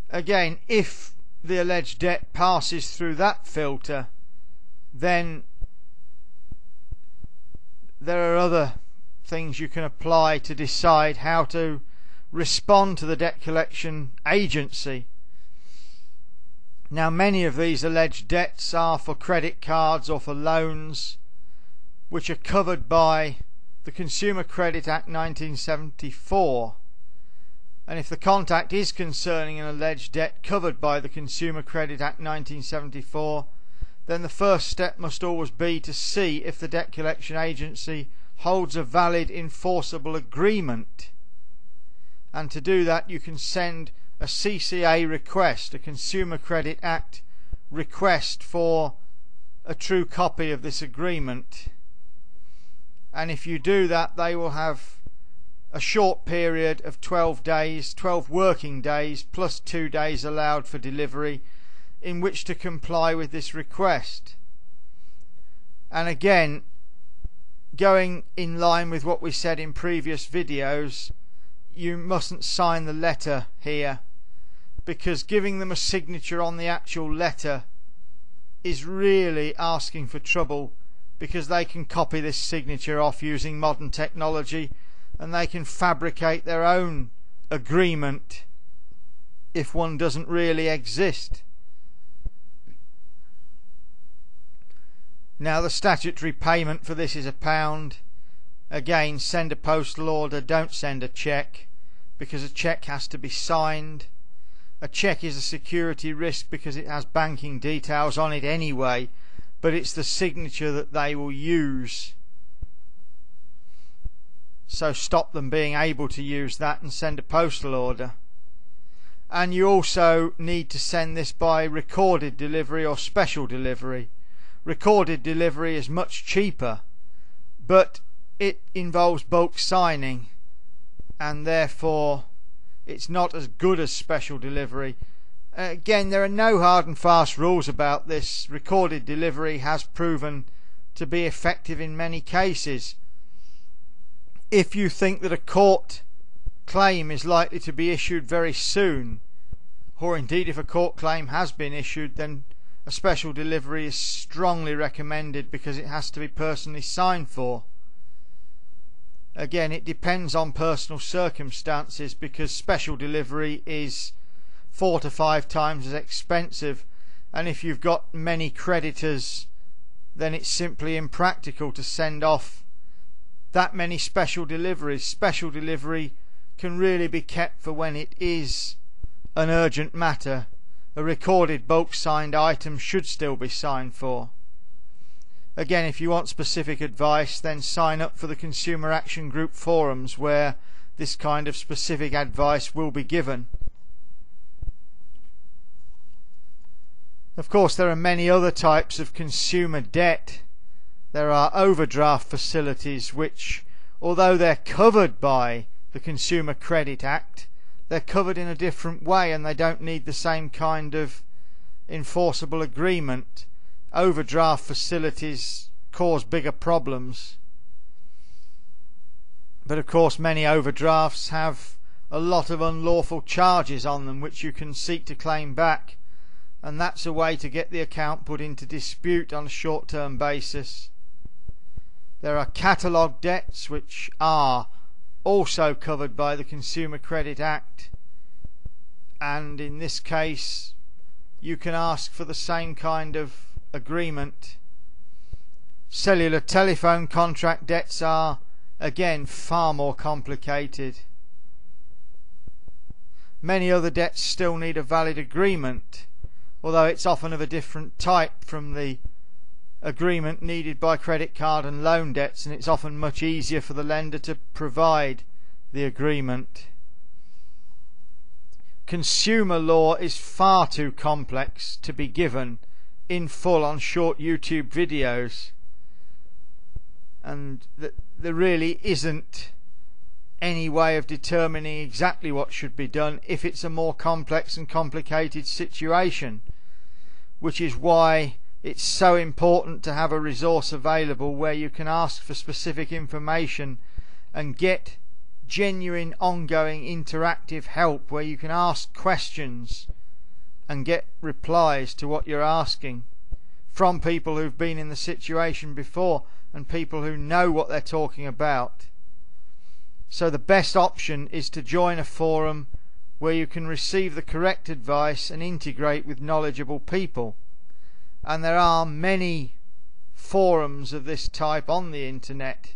again, if the alleged debt passes through that filter, then there are other things you can apply to decide how to respond to the debt collection agency. Now, many of these alleged debts are for credit cards or for loans which are covered by the Consumer Credit Act 1974, and if the contact is concerning an alleged debt covered by the Consumer Credit Act 1974, then the first step must always be to see if the debt collection agency holds a valid enforceable agreement, and to do that you can send a CCA request, a Consumer Credit Act request, for a true copy of this agreement. And if you do that, they will have a short period of 12 days, 12 working days, plus 2 days allowed for delivery, in which to comply with this request. And again, going in line with what we said in previous videos, you mustn't sign the letter here, because giving them a signature on the actual letter is really asking for trouble, because they can copy this signature off using modern technology, and they can fabricate their own agreement if one doesn't really exist. Now, the statutory payment for this is £1. Again, send a postal order, don't send a cheque, because a cheque has to be signed. A cheque is a security risk because it has banking details on it anyway, but it's the signature that they will use. So stop them being able to use that and send a postal order. And you also need to send this by recorded delivery or special delivery. Recorded delivery is much cheaper, but it involves bulk signing, and therefore it's not as good as special delivery. Again, there are no hard and fast rules about this. Recorded delivery has proven to be effective in many cases. If you think that a court claim is likely to be issued very soon, or indeed if a court claim has been issued, then a special delivery is strongly recommended, because it has to be personally signed for. Again, it depends on personal circumstances, because special delivery is 4 to 5 times as expensive, and if you've got many creditors, then it's simply impractical to send off that many special deliveries. Special delivery can really be kept for when it is an urgent matter. A recorded bulk signed item should still be signed for. Again, if you want specific advice, then sign up for the Consumer Action Group forums, where this kind of specific advice will be given. Of course, there are many other types of consumer debt. There are overdraft facilities which, although they're covered by the Consumer Credit Act, they're covered in a different way, and they don't need the same kind of enforceable agreement. Overdraft facilities cause bigger problems. But of course, many overdrafts have a lot of unlawful charges on them which you can seek to claim back, and that's a way to get the account put into dispute on a short-term basis. There are catalogue debts which are also covered by the Consumer Credit Act, and in this case you can ask for the same kind of agreement. Cellular telephone contract debts are again far more complicated. Many other debts still need a valid agreement, although it's often of a different type from the agreement needed by credit card and loan debts, and it's often much easier for the lender to provide the agreement. Consumer law is far too complex to be given in full on short YouTube videos, and there really isn't any way of determining exactly what should be done if it's a more complex and complicated situation, which is why it's so important to have a resource available where you can ask for specific information and get genuine ongoing interactive help, where you can ask questions and get replies to what you're asking from people who've been in the situation before and people who know what they're talking about. So the best option is to join a forum where you can receive the correct advice and integrate with knowledgeable people. And there are many forums of this type on the internet,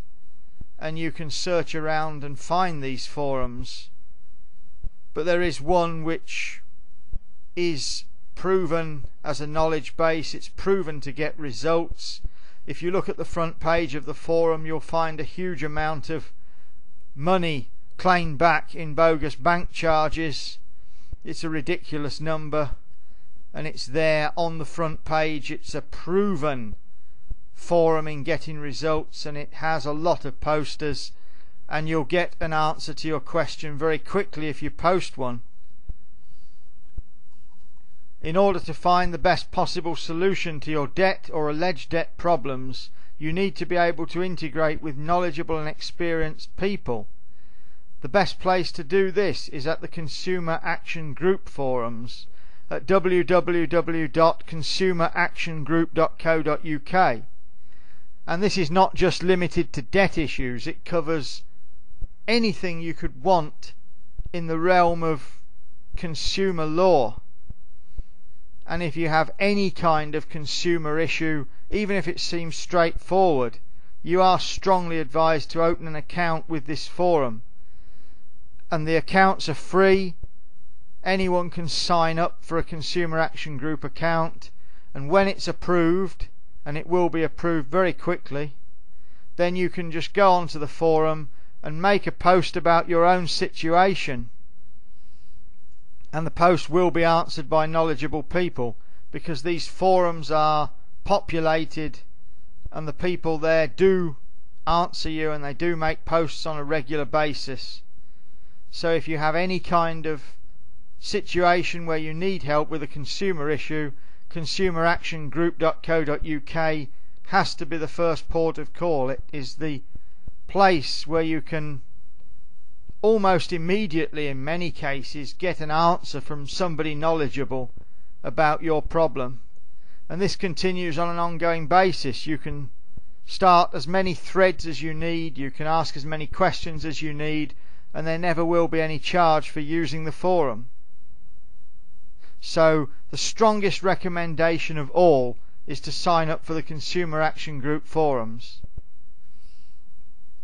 and you can search around and find these forums. But there is one which is proven as a knowledge base. It's proven to get results. If you look at the front page of the forum, you'll find a huge amount of money claimed back in bogus bank charges. It's a ridiculous number, and it's there on the front page. It's a proven forum in getting results, and it has a lot of posters, and you'll get an answer to your question very quickly if you post one. In order to find the best possible solution to your debt or alleged debt problems, you need to be able to integrate with knowledgeable and experienced people. The best place to do this is at the Consumer Action Group forums at www.consumeractiongroup.co.uk. And this is not just limited to debt issues, it covers anything you could want in the realm of consumer law. And if you have any kind of consumer issue, even if it seems straightforward, you are strongly advised to open an account with this forum. And the accounts are free. Anyone can sign up for a Consumer Action Group account, and when it's approved, and it will be approved very quickly, then you can just go onto the forum and make a post about your own situation, and the post will be answered by knowledgeable people, because these forums are populated and the people there do answer you, and they do make posts on a regular basis. So if you have any kind of situation where you need help with a consumer issue, consumeractiongroup.co.uk has to be the first port of call. It is the place where you can almost immediately, in many cases, get an answer from somebody knowledgeable about your problem. And this continues on an ongoing basis. You can start as many threads as you need, you can ask as many questions as you need, and there never will be any charge for using the forum. So the strongest recommendation of all is to sign up for the Consumer Action Group forums.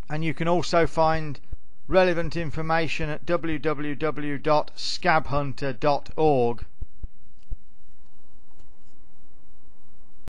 And you can also find relevant information at www.scabhunter.org.